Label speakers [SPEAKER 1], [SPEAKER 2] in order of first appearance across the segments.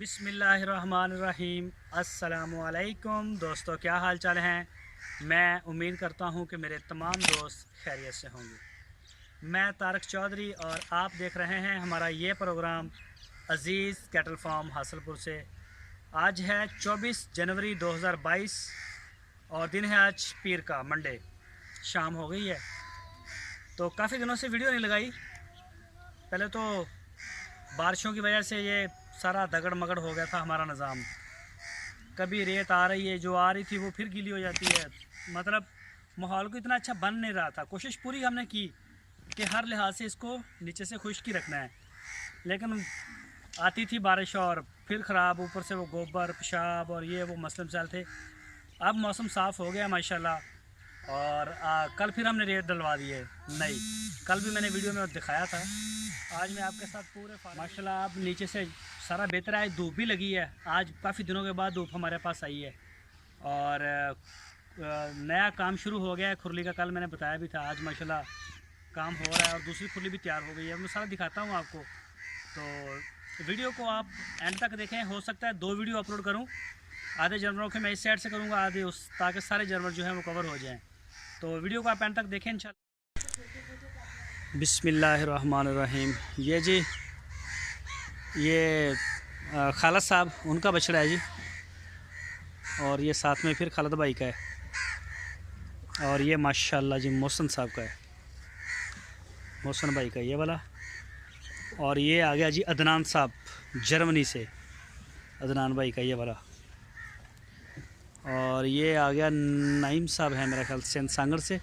[SPEAKER 1] बिस्मिल्लाहिर्रहमानिर्रहीम। अस्सलामुअलैकुम दोस्तों, क्या हाल चाल हैं। मैं उम्मीद करता हूं कि मेरे तमाम दोस्त खैरियत से होंगे। मैं तारक चौधरी और आप देख रहे हैं हमारा ये प्रोग्राम अज़ीज़ कैटल फार्म हासलपुर से। आज है 24 जनवरी 2022 और दिन है आज पीर का मंडे। शाम हो गई है तो काफ़ी दिनों से वीडियो नहीं लगाई। पहले तो बारिशों की वजह से ये सारा दगड़ मगड़ हो गया था हमारा निज़ाम। कभी रेत आ रही है, जो आ रही थी वो फिर गीली हो जाती है। मतलब माहौल को इतना अच्छा बन नहीं रहा था। कोशिश पूरी हमने की कि हर लिहाज से इसको नीचे से खुश्क ही रखना है, लेकिन आती थी बारिश और फिर ख़राब। ऊपर से वो गोबर पेशाब और ये वो मसले मसाइल थे। अब मौसम साफ़ हो गया माशाल्लाह। और कल फिर हमने रेत डलवा दी है नई। कल भी मैंने वीडियो में दिखाया था। आज मैं आपके साथ पूरे माशाल्लाह अब नीचे से सारा बेहतर है। धूप भी लगी है, आज काफ़ी दिनों के बाद धूप हमारे पास आई है और नया काम शुरू हो गया है खुरली का। कल मैंने बताया भी था, आज माशाल्लाह काम हो रहा है और दूसरी खुरली भी तैयार हो गई है। मैं सारा दिखाता हूँ आपको, तो वीडियो को आप एंड तक देखें। हो सकता है 2 वीडियो अपलोड करूँ, आधे जानवरों के मैं इस साइड से करूँगा, आधे उस, ताकि सारे जानवर जो हैं वो कवर हो जाएँ। तो वीडियो को आप एंड तक देखें इंशाल्लाह। बिस्मिल्लाहिर्रहमानिर्रहीम। ये जी ये खालद साहब उनका बछड़ा है जी, और ये साथ में फिर खालद भाई का है, और ये माशाल्लाह जी मोहसन साहब का है, मोहसन भाई का ये वाला। और ये आ गया जी अदनान साहब जर्मनी से, अदनान भाई का ये वाला। और ये आ गया नईम साहब है मेरा ख्याल से सांगड़ से,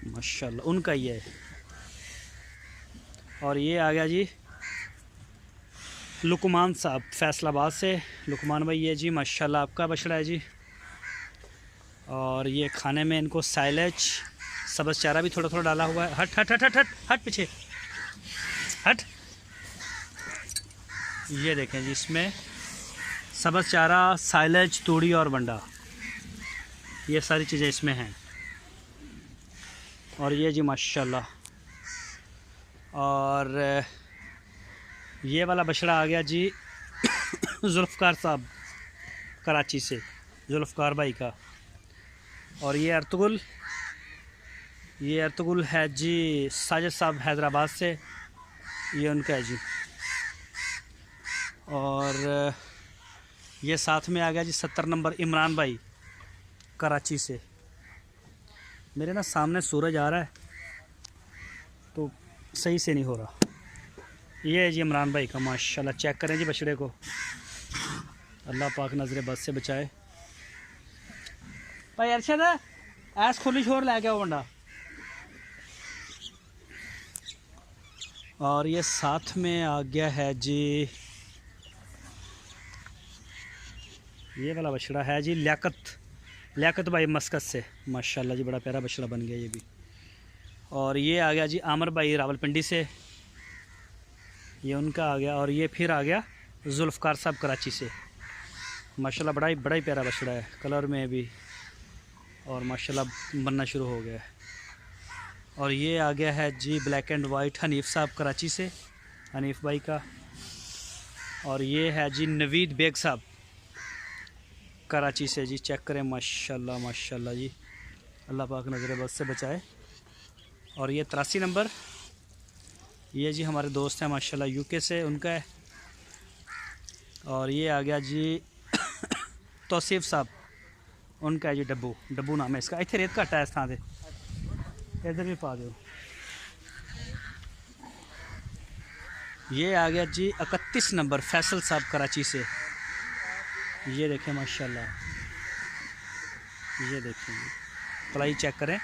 [SPEAKER 1] माशाल्लाह उनका ये है। और ये आ गया जी लुकमान साहब फैसलाबाद से, लुकमान भाई ये जी माशाल्लाह आपका बछड़ा है जी। और ये खाने में इनको साइलेज सब्ज़ चारा भी थोड़ा थोड़ा डाला हुआ है। हट हट हट हट हट हट पीछे हट। ये देखें जी, इसमें सब्ज़ चारा, साइलेज, तूड़ी और बंडा, ये सारी चीज़ें इसमें हैं। और ये जी माशाल्लाह। और ये वाला बछड़ा आ गया जी जुल्फ़कार साहब कराची से, जुल्फ़कार भाई का। और ये अर्तुगुल है जी साजिद साहब हैदराबाद से, ये उनका है जी। और ये साथ में आ गया जी 70 नंबर इमरान भाई कराची से। मेरे ना सामने सूरज आ रहा है तो सही से नहीं हो रहा। ये है जी इमरान भाई का माशाल्लाह। चेक करें जी बछड़े को, अल्लाह पाक नज़र बद से बचाए। भाई अरशद ऐस खुली छोर लै गया बंदा। और ये साथ में आ गया है जी ये वाला बछड़ा है जी लियाकत भाई मस्कत से, माशाल्लाह जी बड़ा प्यारा बछड़ा बन गया ये भी। और ये आ गया जी आमर भाई रावलपिंडी से, ये उनका आ गया। और ये फिर आ गया जुल्फ़कार साहब कराची से, माशाल्लाह बड़ा ही प्यारा बछड़ा है कलर में भी, और माशाल्लाह बनना शुरू हो गया है। और ये आ गया है जी ब्लैक एंड वाइट हनीफ़ साहब कराची से, हनीफ़ भाई का। और ये है जी नवीद बेग साहब कराची से जी। चेक करें माशाल्लाह माशाल्लाह जी, अल्लाह पाक नज़र बद से बचाए। और ये 83 नंबर, ये जी हमारे दोस्त हैं माशाल्लाह यूके से, उनका है। और ये आ गया जी तौसीफ़ साहब, उनका है जी डब्बू नाम है इसका। इतने रेत घट है इस थां से, इधर भी पा दो। ये आ गया जी 31 नंबर फैसल साहब कराची से, ये देखें माशाल्लाह, ये देखें पलाई चेक करें।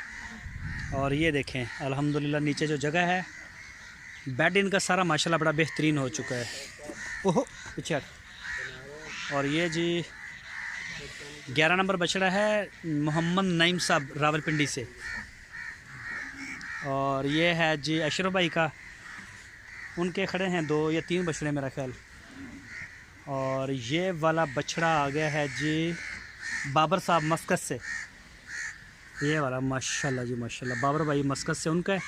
[SPEAKER 1] और ये देखें अल्हम्दुलिल्लाह नीचे जो जगह है, बेड इनका सारा माशाल्लाह बड़ा बेहतरीन हो चुका है। ओहो पीछे। और ये जी 11 नंबर बछड़ा है मोहम्मद नईम साहब रावलपिंडी से। और ये है जी अशरफ भाई का, उनके खड़े हैं 2 या 3 बछड़े मेरा ख्याल। और ये वाला बछड़ा आ गया है जी बाबर साहब मस्कत से, ये वाला माशाल्लाह जी माशाल्लाह बाबर भाई मस्कत से उनका है।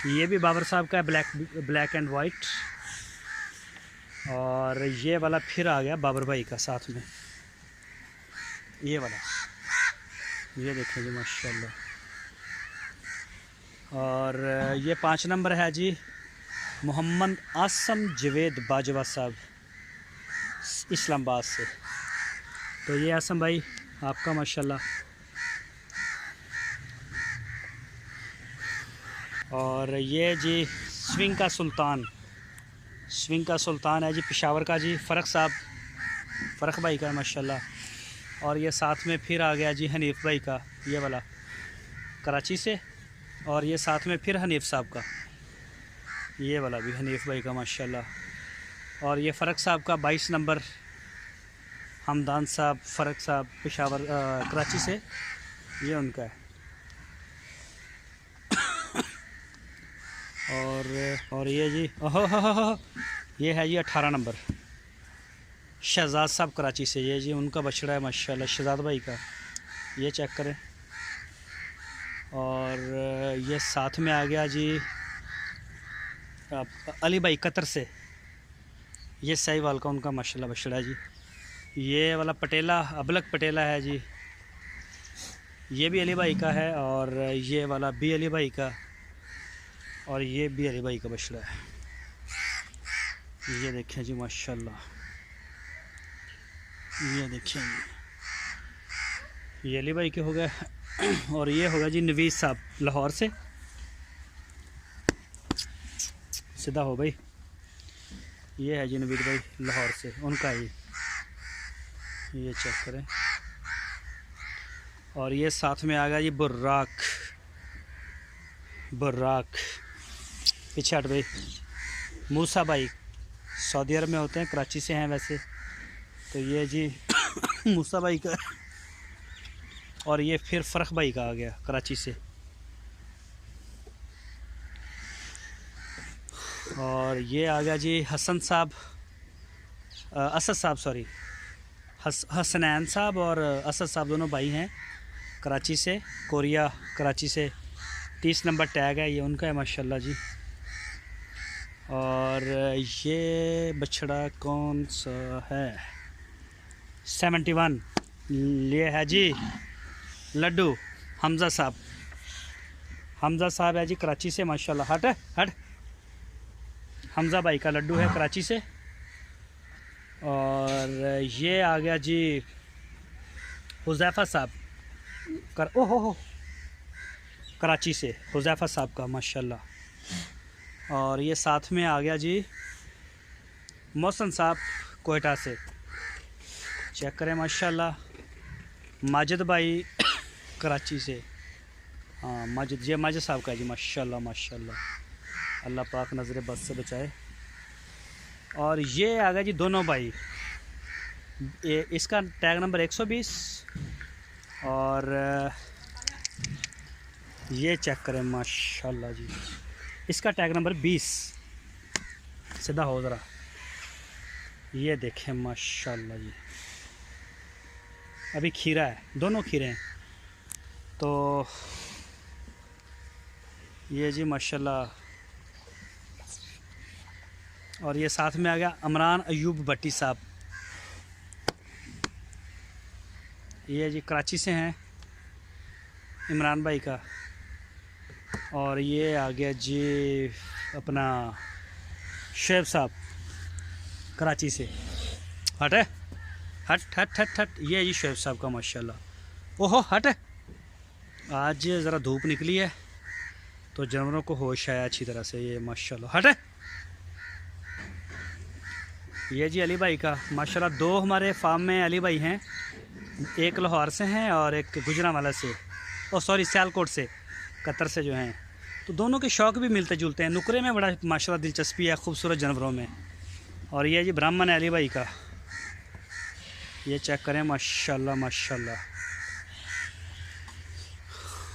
[SPEAKER 1] ये भी बाबर साहब का है, ब्लैक एंड वाइट। और ये वाला फिर आ गया बाबर भाई का साथ में, ये वाला, ये देखिए जी माशाल्लाह। और ये 5 नंबर है जी मोहम्मद आसम जवेद बाजवा साहब इस्लामाबाद से। तो ये आसम भाई आपका माशाल्लाह। और ये जी स्विंग का सुल्तान है जी पेशावर का जी फ़रक भाई का माशाल्लाह। और ये साथ में फिर आ गया जी हनीफ भाई का, ये वाला कराची से। और ये साथ में फिर हनीफ साहब का, ये वाला भी हनीफ भाई का माशाल्लाह। और ये फ़रक साहब का 22 नंबर हमदान साहब फ़रक साहब पेशावर कराची से, ये उनका है। और ये जी ओहो ये है जी 18 नंबर शहजाद साहब कराची से, ये जी उनका बछड़ा है माशाल्लाह शहजाद भाई का, ये चेक करें। और ये साथ में आ गया जी अली भाई कतर से, ये साहिवाल का उनका माशाल्लाह बछड़ा है जी। ये वाला पटेला अबलक पटेला है जी, ये भी अली भाई का है। और ये वाला भी अली भाई का, और ये भी अली भाई का बछड़ा है, ये देखें जी माशाल्लाह। ये देखें ये अली भाई के हो गए। और ये होगा जी नवीस साहब लाहौर से, सीधा हो भाई, ये है जी नवीस भाई लाहौर से, उनका ही, ये चेक करें। और ये साथ में आ गया जी बुर्राक पीछे हट भाई, मूसा भाई सऊदी अरब में होते हैं, कराची से हैं वैसे। तो ये जी मूसा भाई का। और ये फिर फ़रक भाई का आ गया कराची से। और ये आ गया जी हसन साहब असद साहब सॉरी हसनैन साहब और असद साहब दोनों भाई हैं कराची से, कोरिया कराची से। 30 नंबर टैग है, ये उनका है माशाल्लाह जी। और ये बछड़ा कौन सा है 71, ये है जी लड्डू हमज़ा साहब है जी कराची से माशाल्लाह। हट हमज़ा भाई का लड्डू है कराची से। और ये आ गया जी हुज़ैफ़ा साहब ओहो कराची से, हुज़ैफ़ा साहब का माशाल्लाह। और ये साथ में आ गया जी मोहसन साहब कोयटा से, चेक करें माशाल्लाह। माजिद भाई कराची से, हाँ माजिद, ये माजिद साहब का जी माशाल्लाह माशाल्लाह, अल्लाह पाक नज़र बद से बचाए। और ये आ गया जी दोनों भाई, इसका टैग नंबर 120। और ये चेक करें माशाल्लाह जी, इसका टैग नंबर 20। सीधा हो ज़रा, ये देखें माशाल्लाह जी। अभी खीरा है, दोनों खीरे हैं। तो ये जी माशाल्लाह। और ये साथ में आ गया अमरान अयूब भट्टी साहब, ये जी कराची से हैं इमरान भाई का। और ये आ गया जी अपना शेब साहब कराची से। हट, ये जी शेब साहब का माशाल्लाह। ओहो हट, आज ज़रा धूप निकली है तो जानवरों को होश आया अच्छी तरह से, ये माशाल्लाह। हट, ये जी अली भाई का माशाल्लाह। 2 हमारे फार्म में अली भाई हैं, एक लाहौर से हैं और एक गुजरांवाला से, सियालकोट से, कतर से जो हैं। तो दोनों के शौक़ भी मिलते जुलते हैं। नुकरे में बड़ा माशाल्लाह दिलचस्पी है खूबसूरत जानवरों में। और ये जी ब्राह्मण है अली भाई का, ये चेक करें माशाल्लाह माशाल्लाह।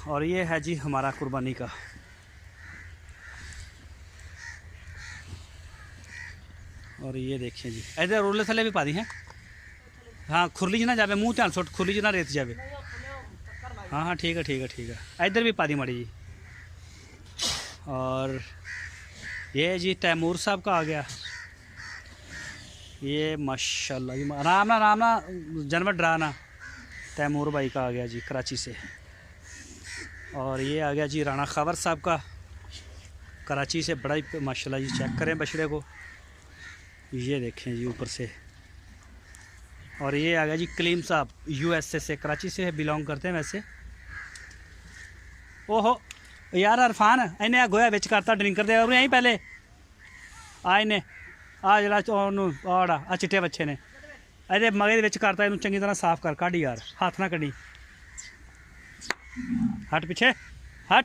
[SPEAKER 1] और ये है जी हमारा कुर्बानी का। और ये देखिए जी, इधर रोले थले भी पादी हैं। हाँ खुरली ना जावे, मुँह ध्यान सोट, खुरली ना रेत जावे। हाँ ठीक है, इधर भी पादी मड़ी जी। और ये जी तैमूर साहब का आ गया। ये माशाल्लाह जी, आराम ना जानवर डराना। तैमूर भाई का आ गया जी कराची से। और ये आ गया जी राणा खबर साहब का कराची से। बड़ा ही माशाल्लाह जी, चेक करें बछड़े को, ये देखें जी ऊपर से। और ये आ गया जी कलीम साहब USA से, कराची से बिलोंग करते हैं वैसे। ओहो यार अरफान इन्हें आ गोया बिच करता ड्रिंकर दे यहीं पहले आ इन्हें आ जरा आड़ा आ चिट्टे बच्चे ने अरे मगे विच करता, इन चंगी तरह साफ कर, कढ़ यार, हाथ ना कढ़ी, हट पीछे हट।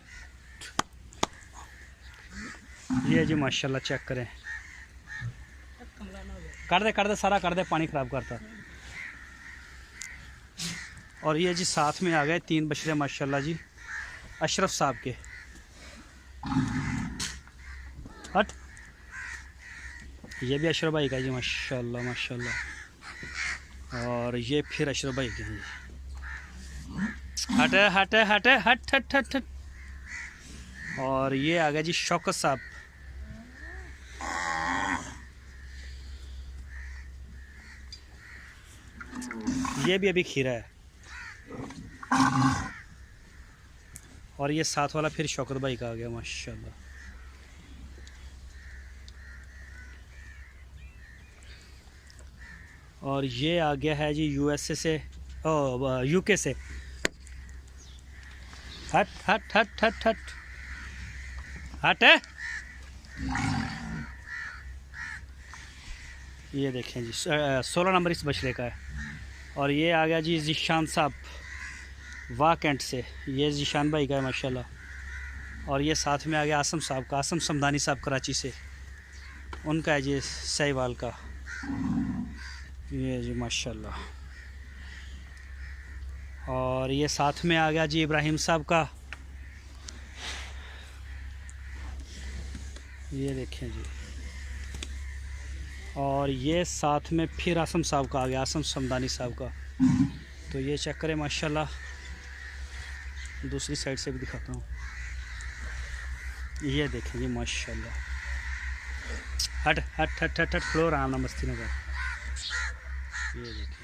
[SPEAKER 1] ये जी माशाल्लाह चेक करें, कर दे सारा कर दे, पानी ख़राब करता। और ये जी साथ में आ गए 3 बछड़े माशाल्लाह जी अशरफ साहब के। हट, ये भी अशरफ भाई का जी माशाल्लाह माशाल्लाह। और ये फिर अशरफ भाई के हैं जी। हट हट हट हट हट हट हट। और ये आ गया जी शौकत साहब। ये भी अभी खीरा है। और ये साथ वाला फिर शौकत भाई का आ गया माशाल्लाह। और ये आ गया है जी USA से, UK से। हट हट हट हट हट हट। ये देखें जी 16 नंबर इस बछड़े का है। और ये आ गया जी ज़ीशान साहब वाह कैंट से, ये ज़ीशान भाई का है माशाल्लाह। और ये साथ में आ गया आसम साहब का, आसम समदानी साहब कराची से, उनका है जी सहीवाल का, ये जी माशाल्लाह। और ये साथ में आ गया जी इब्राहिम साहब का, ये देखें जी। और ये साथ में फिर आसम साहब का आ गया, आसम समदानी साहब का। तो ये चेक करें माशाल्लाह। दूसरी साइड से भी दिखाता हूँ, ये देखें जी माशाल्लाह। हट हट हट हट हट फ्लोर आना मस्ती नगर, ये देखें।